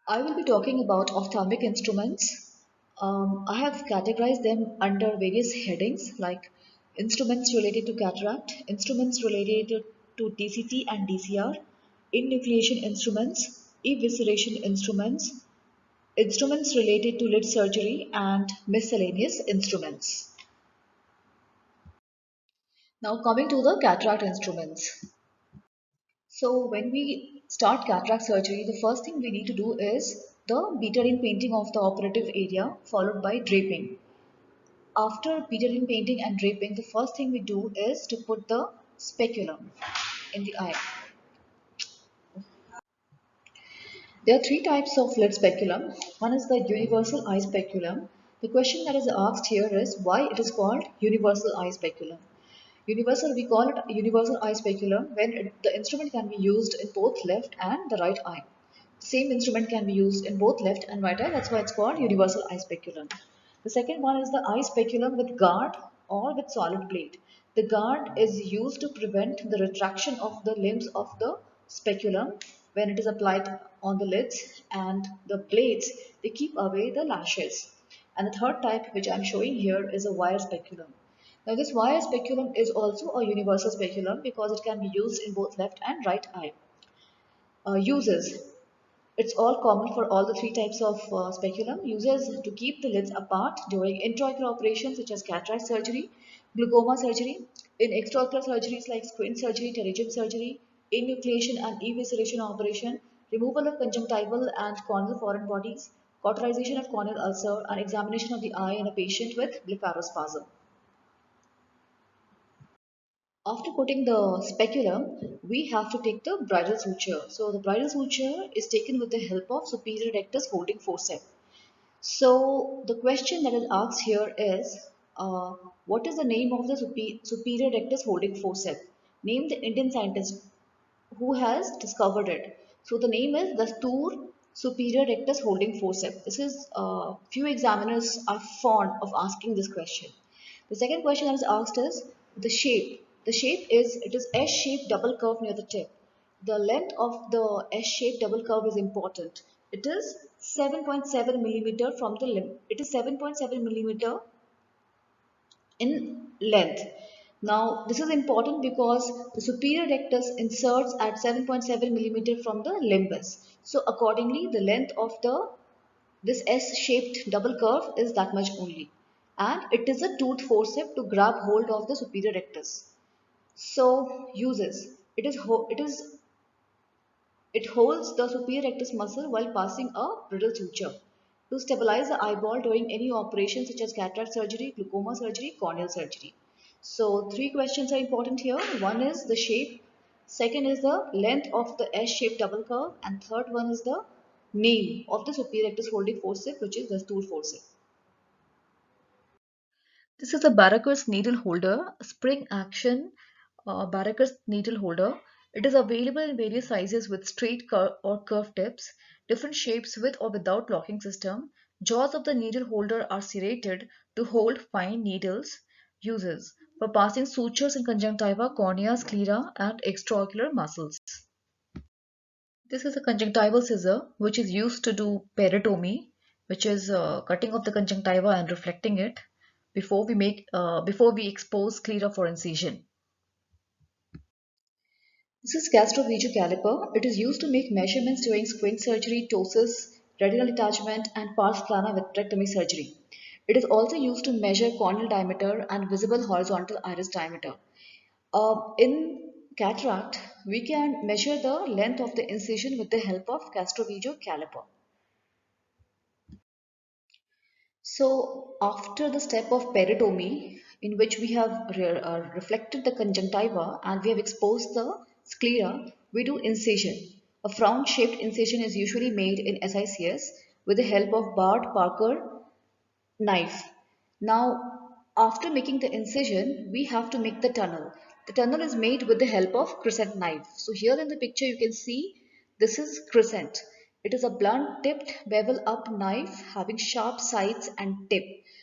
I will be talking about ophthalmic instruments. I have categorized them under various headings like instruments related to cataract, instruments related to DCT and DCR, enucleation instruments, evisceration instruments, instruments related to lid surgery, and miscellaneous instruments. Now coming to the cataract instruments. So when we start cataract surgery, the first thing we need to do is the betadine painting of the operative area followed by draping. After betadine painting and draping, the first thing we do is to put the speculum in the eye. There are three types of lid speculum. One is the universal eye speculum. The question that is asked here is why it is called universal eye speculum. Universal, we call it universal eye speculum when the instrument can be used in both left and the right eye. Same instrument can be used in both left and right eye. That's why it's called universal eye speculum. The second one is the eye speculum with guard or with solid blade. The guard is used to prevent the retraction of the limbs of the speculum when it is applied on the lids, and the blades, they keep away the lashes. And the third type which I'm showing here is a wire speculum. Now this wire speculum is also a universal speculum because it can be used in both left and right eye. Uses. It's all common for all the three types of speculum. Uses to keep the lids apart during intraocular operations such as cataract surgery, glaucoma surgery, in extraocular surgeries like squint surgery, pterygium surgery, enucleation and evisceration operation, removal of conjunctival and corneal foreign bodies, cauterization of corneal ulcer, and examination of the eye in a patient with blepharospasm. After putting the speculum, we have to take the bridal suture. So the bridal suture is taken with the help of superior rectus holding forceps. So the question that is asked here is, what is the name of the superior rectus holding forceps? Name the Indian scientist who has discovered it. So the name is Dastur superior rectus holding forceps. This is few examiners are fond of asking this question. The second question that is asked is the shape. The shape is it is S-shaped double curve near the tip. The length of the S-shaped double curve is important. It is 7.7 millimeter from the limb. It is 7.7 millimeter in length. Now, this is important because the superior rectus inserts at 7.7 millimeter from the limbus. So, accordingly, the length of the this S-shaped double curve is that much only, and it is a tooth forceps to grab hold of the superior rectus. So, uses it holds the superior rectus muscle while passing a brittle suture to stabilize the eyeball during any operation such as cataract surgery, glaucoma surgery, corneal surgery. So three questions are important here. One is the shape, second is the length of the S-shaped double curve, and third one is the name of the superior rectus holding forceps, which is the stool forceps. This is a Baracus needle holder, a spring action Baracus needle holder. It is available in various sizes with straight or curved tips, different shapes with or without locking system. Jaws of the needle holder are serrated to hold fine needles. Uses for passing sutures in conjunctiva, cornea, sclera, and extraocular muscles. This is a conjunctival scissor which is used to do peritomy, which is cutting of the conjunctiva and reflecting it before we expose sclera for incision. This is Castroviejo caliper. It is used to make measurements during squint surgery, ptosis, retinal detachment, and pars plana vitrectomy surgery. It is also used to measure corneal diameter and visible horizontal iris diameter. In cataract, we can measure the length of the incision with the help of Castroviejo caliper. So, after the step of peritomy, in which we have reflected the conjunctiva and we have exposed the sclera, we do incision. A frown-shaped incision is usually made in SICS with the help of Bard Parker knife. Now, after making the incision, we have to make the tunnel. The tunnel is made with the help of crescent knife. So here in the picture you can see this is crescent. It is a blunt tipped bevel up knife having sharp sides and tip.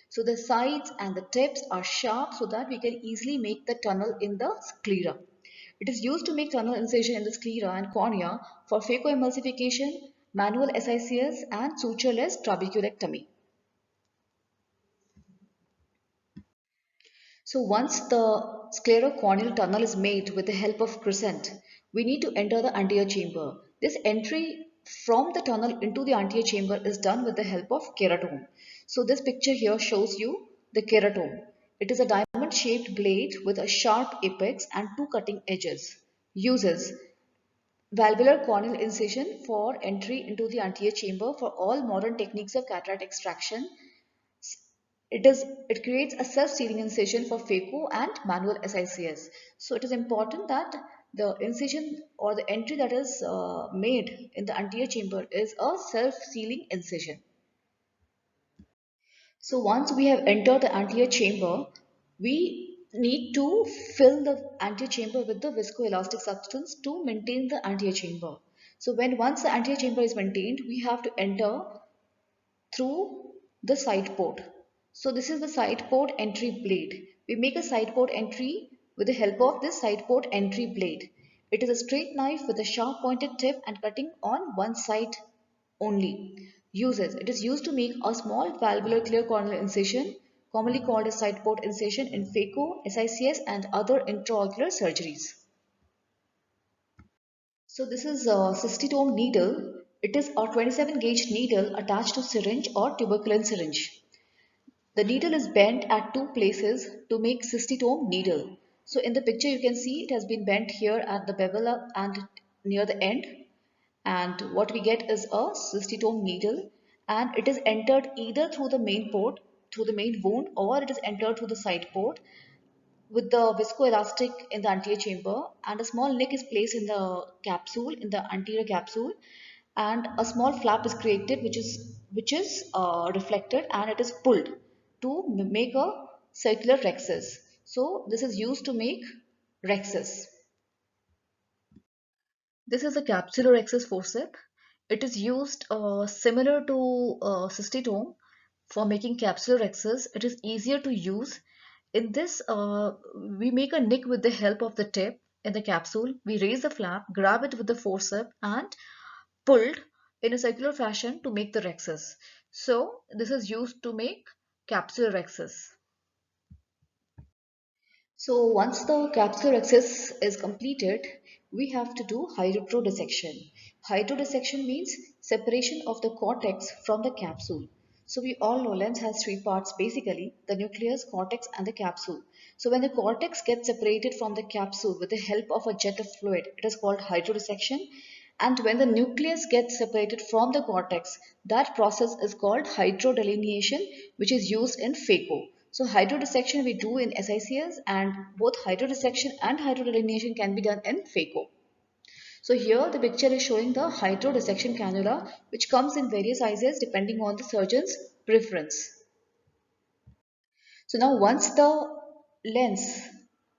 So the sides and the tips are sharp so that we can easily make the tunnel in the sclera. It is used to make tunnel incision in the sclera and cornea for phacoemulsification manual SICS, and sutureless trabeculectomy. So once the sclerocorneal tunnel is made with the help of crescent, we need to enter the anterior chamber. This entry from the tunnel into the anterior chamber is done with the help of keratome. So this picture here shows you the keratome. It is a diamond-shaped blade with a sharp apex and two cutting edges. Uses valvular corneal incision for entry into the anterior chamber for all modern techniques of cataract extraction. It creates a self-sealing incision for phaco and manual SICS. So it is important that the incision or the entry that is made in the anterior chamber is a self-sealing incision. So once we have entered the anterior chamber, we need to fill the anterior chamber with the viscoelastic substance to maintain the anterior chamber. So once the anterior chamber is maintained, we have to enter through the side port. So this is the side port entry blade. We make a side port entry with the help of this side port entry blade. It is a straight knife with a sharp pointed tip and cutting on one side only. Uses. It is used to make a small valvular clear corneal incision, commonly called a side port incision in phaco, SICS and other intraocular surgeries. So this is a cystitome needle. It is a 27 gauge needle attached to syringe or tuberculin syringe. The needle is bent at two places to make cystitome needle. So in the picture you can see it has been bent here at the bevel and near the end, and what we get is a cystitome needle, and it is entered either through the main port, through the main wound, or it is entered through the side port with the viscoelastic in the anterior chamber, and a small nick is placed in the capsule, in the anterior capsule, and a small flap is created which is reflected, and it is pulled to make a circular rhexis. So this is used to make rhexis. This is a capsular rhexis forceps. It is used similar to cystitome for making capsular rhexis. It is easier to use. In this, we make a nick with the help of the tip in the capsule. We raise the flap, grab it with the forceps, and pulled in a circular fashion to make the rhexis. So this is used to make capsular rhexis. So once the capsular rhexis is completed, we have to do hydrodissection. Hydrodissection means separation of the cortex from the capsule. So we all know lens has three parts basically, the nucleus, cortex and the capsule. So when the cortex gets separated from the capsule with the help of a jet of fluid, it is called hydrodissection. And when the nucleus gets separated from the cortex, that process is called hydrodelineation, which is used in phaco. So hydrodissection we do in SICS, and both hydrodissection and hydrodelineation can be done in phaco. So here the picture is showing the hydrodissection cannula, which comes in various sizes depending on the surgeon's preference. So now once the lens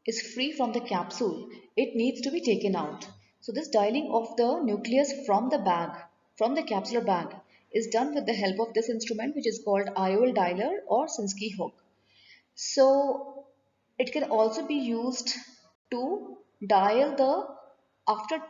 is free from the capsule, it needs to be taken out. So this dialing of the nucleus from the bag, from the capsular bag, is done with the help of this instrument, which is called IOL dialer or Sinskey hook. So it can also be used to dial the, after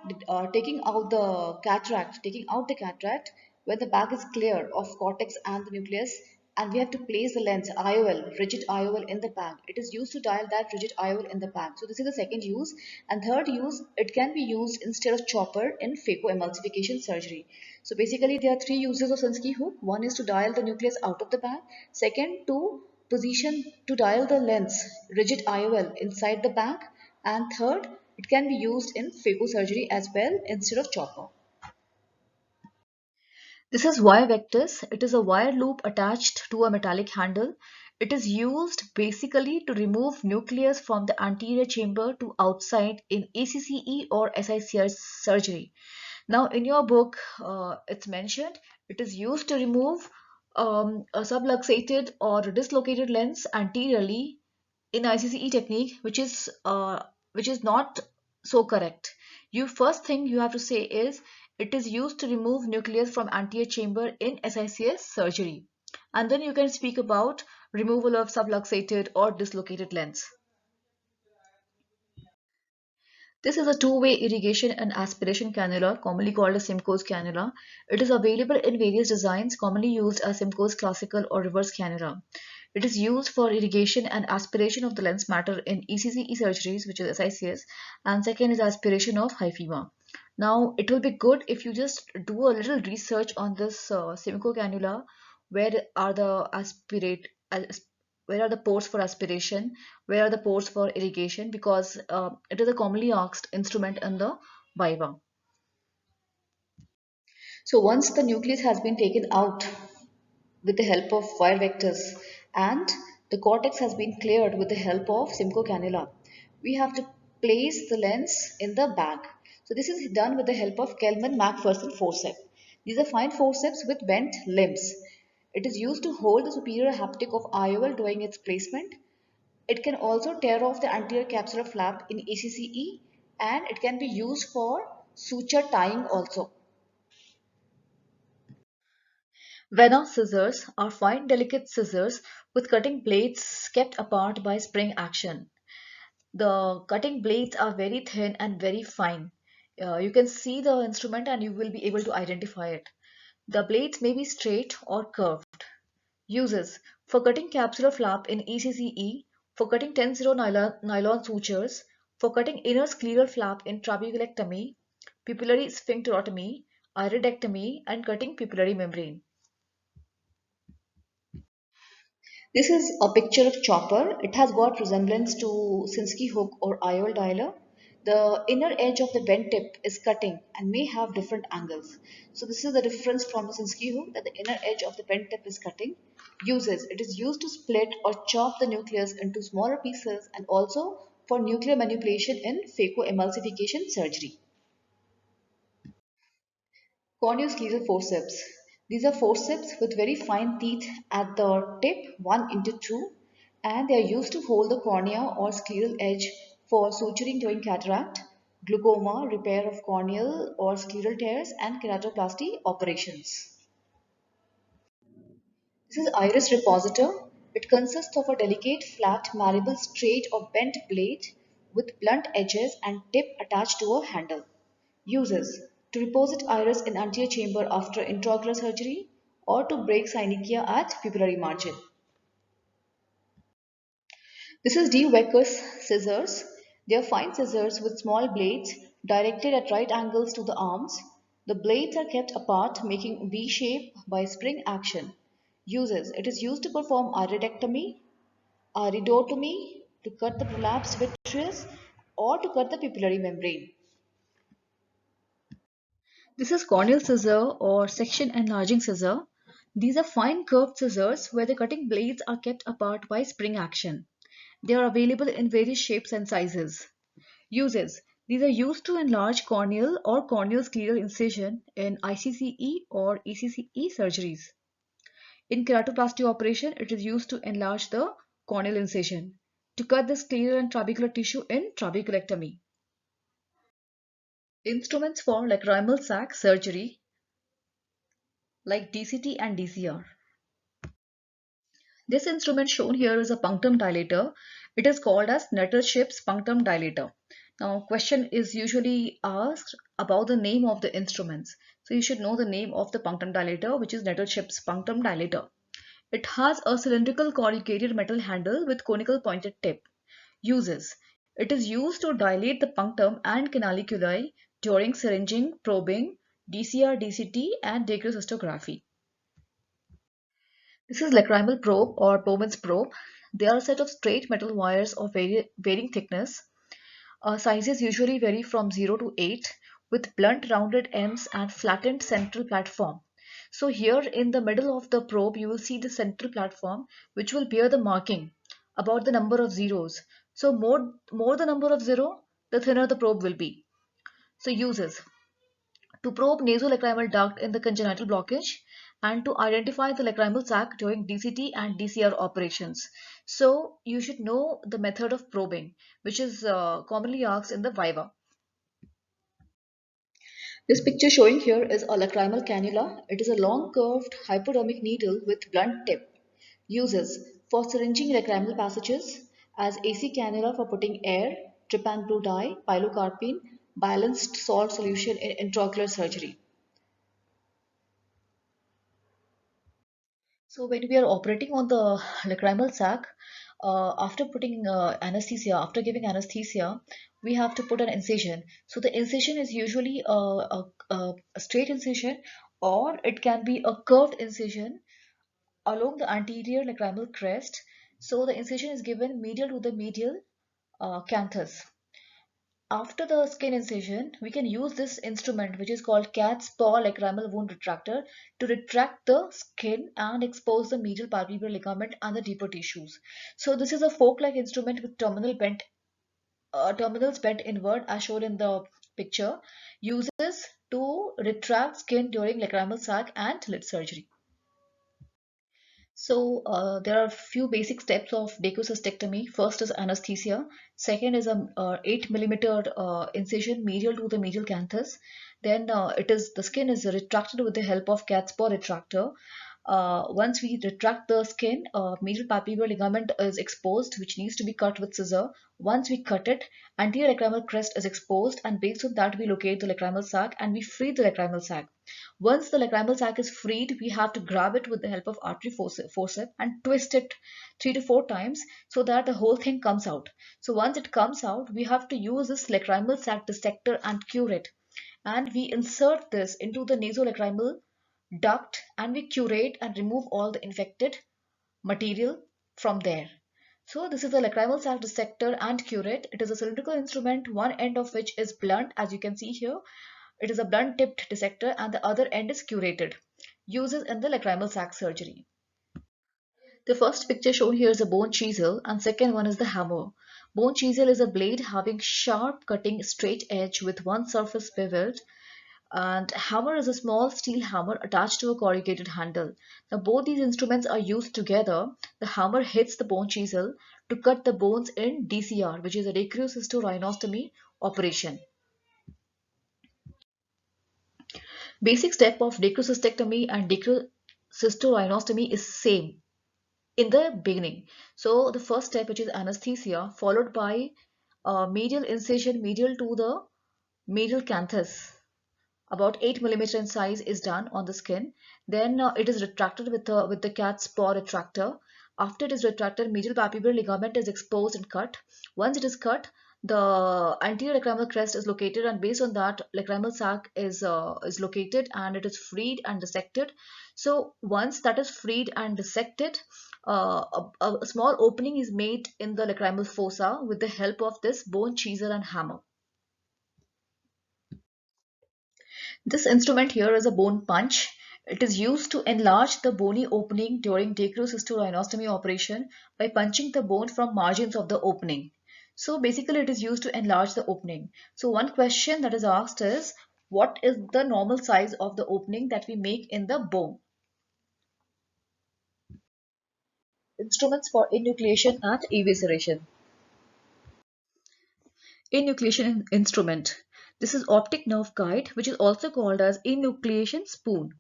taking out the cataract, when the bag is clear of cortex and the nucleus, and we have to place the lens IOL, rigid IOL in the bag. It is used to dial that rigid IOL in the bag. So this is the second use. And third use, it can be used instead of chopper in phacoemulsification surgery. So basically there are three uses of Sinskey hook. One is to dial the nucleus out of the bag. Second, to dial the lens rigid IOL inside the bag, and third, it can be used in phaco surgery as well instead of chopper. This is wire vectus. It is a wire loop attached to a metallic handle. It is used basically to remove nucleus from the anterior chamber to outside in ACCE or SICS surgery. Now in your book, it's mentioned it is used to remove a subluxated or dislocated lens anteriorly in ICCE technique, which is not so correct. You first thing you have to say is it is used to remove nucleus from anterior chamber in SICS surgery, and then you can speak about removal of subluxated or dislocated lens. This is a two-way irrigation and aspiration cannula, commonly called a Simcoe's cannula. It is available in various designs, commonly used as Simcoe's classical or reverse cannula. It is used for irrigation and aspiration of the lens matter in ECCE surgeries, which is SICS, and second is aspiration of hyphema. Now, it will be good if you just do a little research on this Simcoe cannula. Where are the where are the ports for aspiration? Where are the ports for irrigation? Because it is a commonly asked instrument in the Viva. So once the nucleus has been taken out with the help of wire vectors and the cortex has been cleared with the help of Simcoe cannula, we have to place the lens in the bag. So this is done with the help of Kelman-Macpherson forceps. These are fine forceps with bent limbs. It is used to hold the superior haptic of IOL during its placement. It can also tear off the anterior capsular flap in ACCE, and it can be used for suture tying also. Vena scissors are fine delicate scissors with cutting blades kept apart by spring action. The cutting blades are very thin and very fine. You can see the instrument and you will be able to identify it. The blades may be straight or curved. Uses: for cutting capsular flap in ECCE, for cutting 10-0 nylon sutures, for cutting inner scleral flap in trabeculectomy, pupillary sphincterotomy, iridectomy, and cutting pupillary membrane. This is a picture of chopper. It has got resemblance to Sinskey hook or IOL dialer. The inner edge of the bent tip is cutting and may have different angles. So this is the difference from the Sinskey hook, that the inner edge of the bent tip is cutting. Uses: it is used to split or chop the nucleus into smaller pieces and also for nuclear manipulation in phacoemulsification surgery. Corneoscleral forceps. These are forceps with very fine teeth at the tip, 1 into 2, and they are used to hold the cornea or scleral edge for suturing during cataract, glaucoma, repair of corneal or scleral tears, and keratoplasty operations. This is iris repositor. It consists of a delicate, flat, malleable, straight or bent blade with blunt edges and tip attached to a handle. Uses: to reposit iris in anterior chamber after intraocular surgery or to break synechia at pupillary margin. This is De Wecker's scissors. They are fine scissors with small blades directed at right angles to the arms. The blades are kept apart, making V shape by spring action. Uses: it is used to perform iridectomy, iridotomy, to cut the prolapsed vitreous, or to cut the pupillary membrane. This is corneal scissor or section enlarging scissor. These are fine curved scissors where the cutting blades are kept apart by spring action. They are available in various shapes and sizes. Uses: these are used to enlarge corneal or corneal scleral incision in ICCE or ECCE surgeries. In keratoplasty operation, it is used to enlarge the corneal incision. To cut the scleral and trabecular tissue in trabeculectomy. Instruments for lacrimal sac surgery like DCT and DCR. This instrument shown here is a punctum dilator. It is called as Nettelship's punctum dilator. Now, question is usually asked about the name of the instruments. So you should know the name of the punctum dilator, which is Nettelship's punctum dilator. It has a cylindrical corrugated metal handle with conical pointed tip. Uses: it is used to dilate the punctum and canaliculi during syringing, probing, DCR, DCT, and dacrocystography. This is lacrimal probe or Bowman's probe. They are a set of straight metal wires of varying thickness. Sizes usually vary from 0 to 8 with blunt rounded ends and flattened central platform. So here in the middle of the probe you will see the central platform which will bear the marking about the number of zeros. So more the number of zero, the thinner the probe will be. So uses: to probe nasolacrimal duct in the congenital blockage and to identify the lacrimal sac during DCT and DCR operations. So you should know the method of probing, which is commonly asked in the Viva. This picture showing here is a lacrimal cannula. It is a long curved hypodermic needle with blunt tip. Uses: for syringing lacrimal passages, as AC cannula for putting air, trypan blue dye, pilocarpine, balanced salt solution in intraocular surgery. So when we are operating on the lacrimal sac, after putting anesthesia, after giving anesthesia, we have to put an incision. So the incision is usually a straight incision, or it can be a curved incision along the anterior lacrimal crest. So the incision is given medial to the medial canthus. After the skin incision, we can use this instrument which is called cat's paw lacrimal wound retractor to retract the skin and expose the medial palpebral ligament and the deeper tissues. So this is a fork-like instrument with terminals bent inward as shown in the picture, uses to retract skin during lacrimal sac and lid surgery. So there are few basic steps of decucystectomy. First is anesthesia. Second is a 8 millimeter incision medial to the medial canthus. Then the skin is retracted with the help of cat's paw retractor. Once we retract the skin, medial palpebral ligament is exposed, which needs to be cut with scissor. Once we cut it, anterior lacrimal crest is exposed, and based on that, we locate the lacrimal sac and we free the lacrimal sac. Once the lacrimal sac is freed, we have to grab it with the help of artery forceps and twist it 3 to 4 times so that the whole thing comes out. So once it comes out, we have to use this lacrimal sac dissector and curate. And we insert this into the nasolacrimal duct and we curate and remove all the infected material from there. So this is a lacrimal sac dissector and curate. It is a cylindrical instrument, one end of which is blunt, as you can see here. It is a blunt tipped dissector and the other end is curated. Uses in the lacrimal sac surgery. The first picture shown here is a bone chisel and second one is the hammer. Bone chisel is a blade having sharp cutting straight edge with one surface beveled, and hammer is a small steel hammer attached to a corrugated handle. Now both these instruments are used together. The hammer hits the bone chisel to cut the bones in DCR, which is a dacryocysto operation. Basic step of dacrocystectomy and dacrocystorhinostomy is same in the beginning. So the first step, which is anesthesia, followed by medial incision medial to the medial canthus, about 8 millimeter in size, is done on the skin. Then it is retracted with the cat's paw retractor. After it is retracted, medial palpebral ligament is exposed and cut. Once it is cut, the anterior lacrimal crest is located, and based on that, lacrimal sac is located and it is freed and dissected. So once that is freed and dissected, a small opening is made in the lacrimal fossa with the help of this bone chisel and hammer. This instrument here is a bone punch. It is used to enlarge the bony opening during dacrocystorhinostomy operation by punching the bone from margins of the opening. So basically it is used to enlarge the opening. So one question that is asked is, what is the normal size of the opening that we make in the bone? Instruments for enucleation and evisceration. Enucleation instrument. This is optic nerve guide, which is also called as enucleation spoon.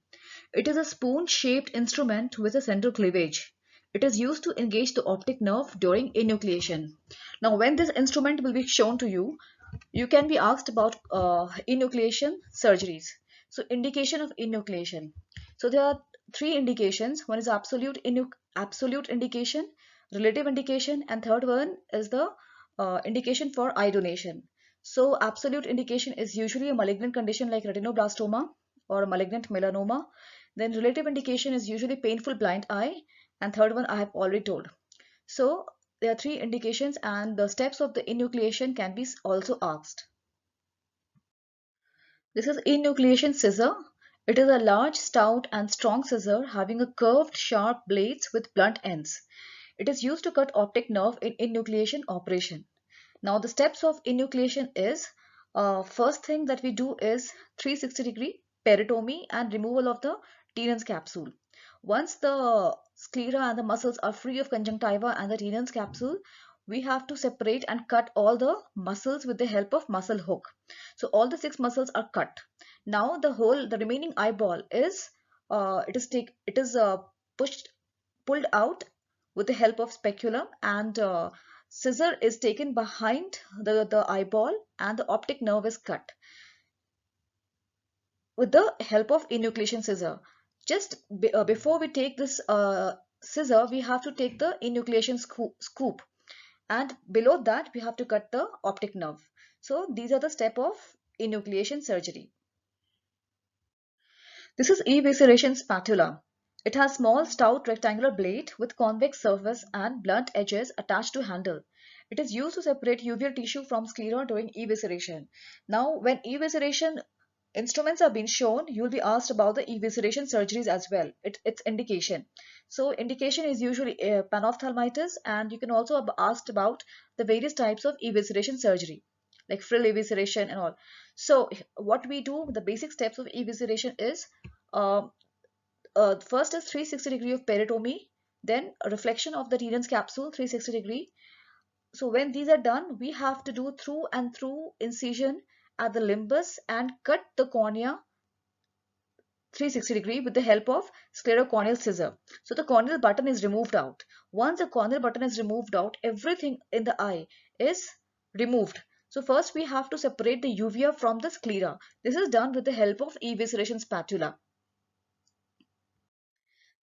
It is a spoon-shaped instrument with a central cleavage. It is used to engage the optic nerve during enucleation. Now, when this instrument will be shown to you, you can be asked about enucleation surgeries. So, indication of enucleation. So, there are three indications. One is absolute indication, relative indication, and third one is the indication for eye donation. So, absolute indication is usually a malignant condition like retinoblastoma or malignant melanoma. Then relative indication is usually painful blind eye, and third one I have already told. So there are three indications and the steps of the enucleation can be also asked. This is enucleation scissor. It is a large, stout and strong scissor having a curved, sharp blades with blunt ends. It is used to cut optic nerve in enucleation operation. Now the steps of enucleation is, first thing that we do is 360-degree peritomy and removal of the Tenon's capsule. Once the sclera and the muscles are free of conjunctiva and the Tenon's capsule, we have to separate and cut all the muscles with the help of muscle hook. So all the 6 muscles are cut. Now the remaining eyeball is pushed pulled out with the help of speculum and scissor is taken behind the eyeball and the optic nerve is cut with the help of enucleation scissor. Just before we take this scissor, we have to take the enucleation scoop, and below that we have to cut the optic nerve. So these are the steps of enucleation surgery. This is evisceration spatula. It has small stout rectangular blade with convex surface and blunt edges attached to handle. It is used to separate uveal tissue from sclera during evisceration. Now, when evisceration instruments are being shown, you will be asked about the evisceration surgeries as well. Its indication. So indication is usually panophthalmitis, and you can also be asked about the various types of evisceration surgery, like frill evisceration and all. So what we do, the basic steps of evisceration is uh, first is 360-degree of peritomy, then a reflection of the Tenon's capsule 360-degree. So when these are done, we have to do through and through incision at the limbus and cut the cornea 360-degree with the help of sclerocorneal scissor. So the corneal button is removed out. Once the corneal button is removed out, everything in the eye is removed. So first we have to separate the uvea from the sclera. This is done with the help of evisceration spatula.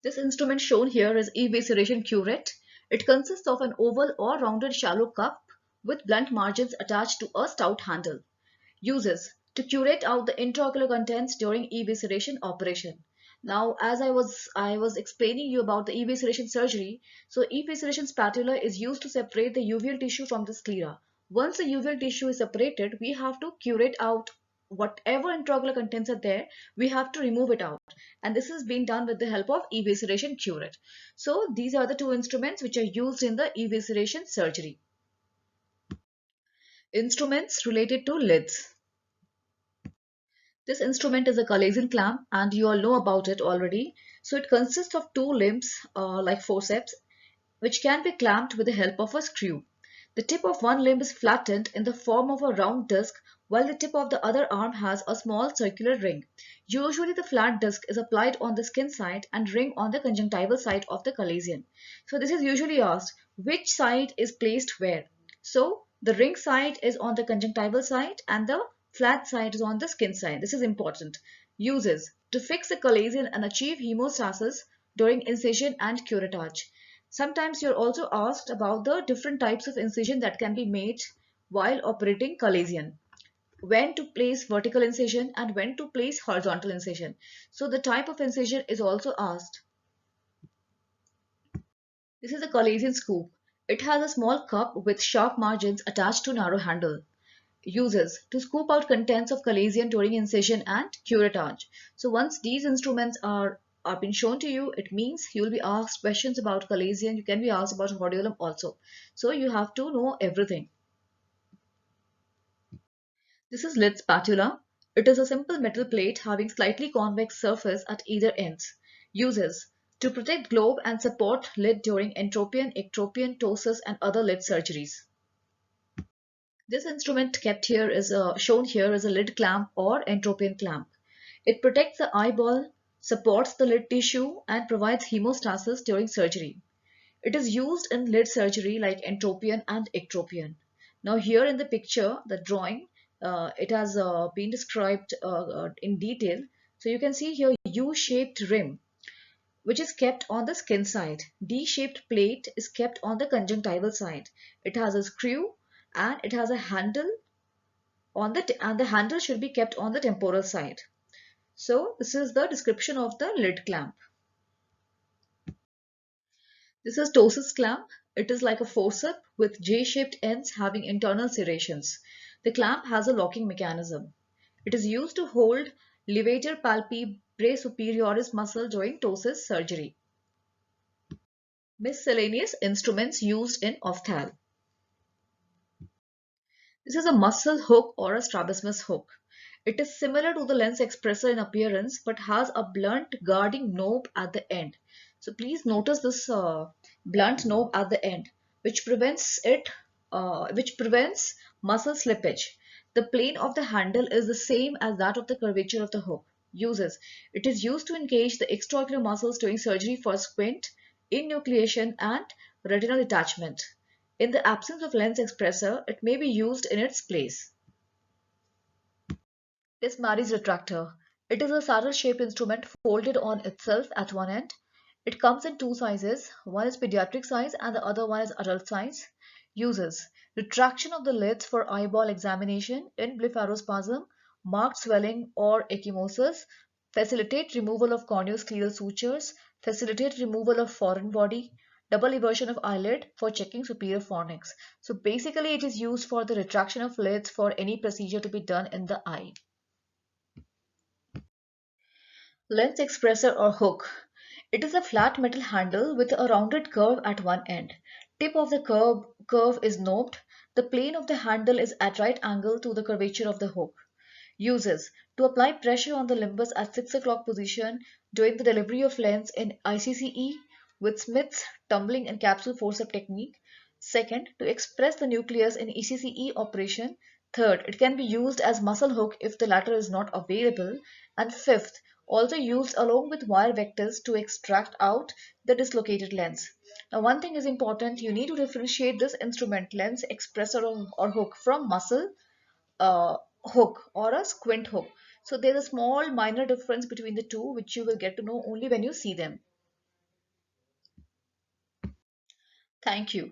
This instrument shown here is evisceration curette. It consists of an oval or rounded shallow cup with blunt margins attached to a stout handle. Uses: to curate out the intraocular contents during evisceration operation. Now, as I was explaining you about the evisceration surgery, so evisceration spatula is used to separate the uveal tissue from the sclera. Once the uveal tissue is separated, we have to curate out whatever intraocular contents are there. We have to remove it out, and this is being done with the help of evisceration curette. So these are the two instruments which are used in the evisceration surgery. Instruments related to lids. This instrument is a Calesian clamp, and you all know about it already. So it consists of two limbs like forceps, which can be clamped with the help of a screw. The tip of one limb is flattened in the form of a round disc, while the tip of the other arm has a small circular ring. Usually the flat disc is applied on the skin side and ring on the conjunctival side of the Calesian. So this is usually asked, which side is placed where? So the ring side is on the conjunctival side and the flat side is on the skin side. This is important. Uses: to fix the Calesian and achieve hemostasis during incision and curettage. Sometimes you're also asked about the different types of incision that can be made while operating Calesian. When to place vertical incision and when to place horizontal incision. So the type of incision is also asked. This is a Calesian scoop. It has a small cup with sharp margins attached to narrow handle. Uses: to scoop out contents of Calesian during incision and curettage. So once these instruments are been shown to you, it means you will be asked questions about Calesian. You can be asked about hordeolum also. So you have to know everything. This is lid spatula. It is a simple metal plate having slightly convex surface at either ends. Uses: to protect globe and support lid during entropion, ectropion, ptosis and other lid surgeries. This instrument kept here is shown here is a lid clamp or entropion clamp. It protects the eyeball, supports the lid tissue, and provides hemostasis during surgery. It is used in lid surgery like entropion and ectropion. Now here in the picture, the drawing, it has been described in detail. So you can see here U-shaped rim, which is kept on the skin side. D-shaped plate is kept on the conjunctival side. It has a screw and it has a handle on and the handle should be kept on the temporal side. So this is the description of the lid clamp. This is ptosis clamp. It is like a forceps with J-shaped ends having internal serrations. The clamp has a locking mechanism. It is used to hold levator palpebrae superioris muscle during ptosis surgery. Miscellaneous instruments used in ophthal. This is a muscle hook or a strabismus hook. It is similar to the lens expressor in appearance but has a blunt guarding knob at the end. So please notice this blunt knob at the end, which prevents muscle slippage. The plane of the handle is the same as that of the curvature of the hook. Uses: it is used to engage the extraocular muscles during surgery for squint, enucleation, and retinal detachment. In the absence of lens expressor, it may be used in its place. Desmarais retractor. It is a saddle-shaped instrument folded on itself at one end. It comes in two sizes. One is pediatric size and the other one is adult size. Uses: retraction of the lids for eyeball examination in blepharospasm, marked swelling or ecchymosis, facilitate removal of corneoscleral sutures, facilitate removal of foreign body, double eversion of eyelid for checking superior fornix. So basically it is used for the retraction of lids for any procedure to be done in the eye. Lens expressor or hook. It is a flat metal handle with a rounded curve at one end. Tip of the curve is knobed. The plane of the handle is at right angle to the curvature of the hook. Uses: to apply pressure on the limbus at 6 o'clock position during the delivery of lens in ICCE with Smith's tumbling and capsule forceps technique. Second, to express the nucleus in ECCE operation. Third, it can be used as muscle hook if the latter is not available. And fifth, also used along with wire vectors to extract out the dislocated lens. Now, one thing is important: you need to differentiate this instrument, lens expressor or hook, from muscle hook or a squint hook. So there's a small minor difference between the two, which you will get to know only when you see them. Thank you.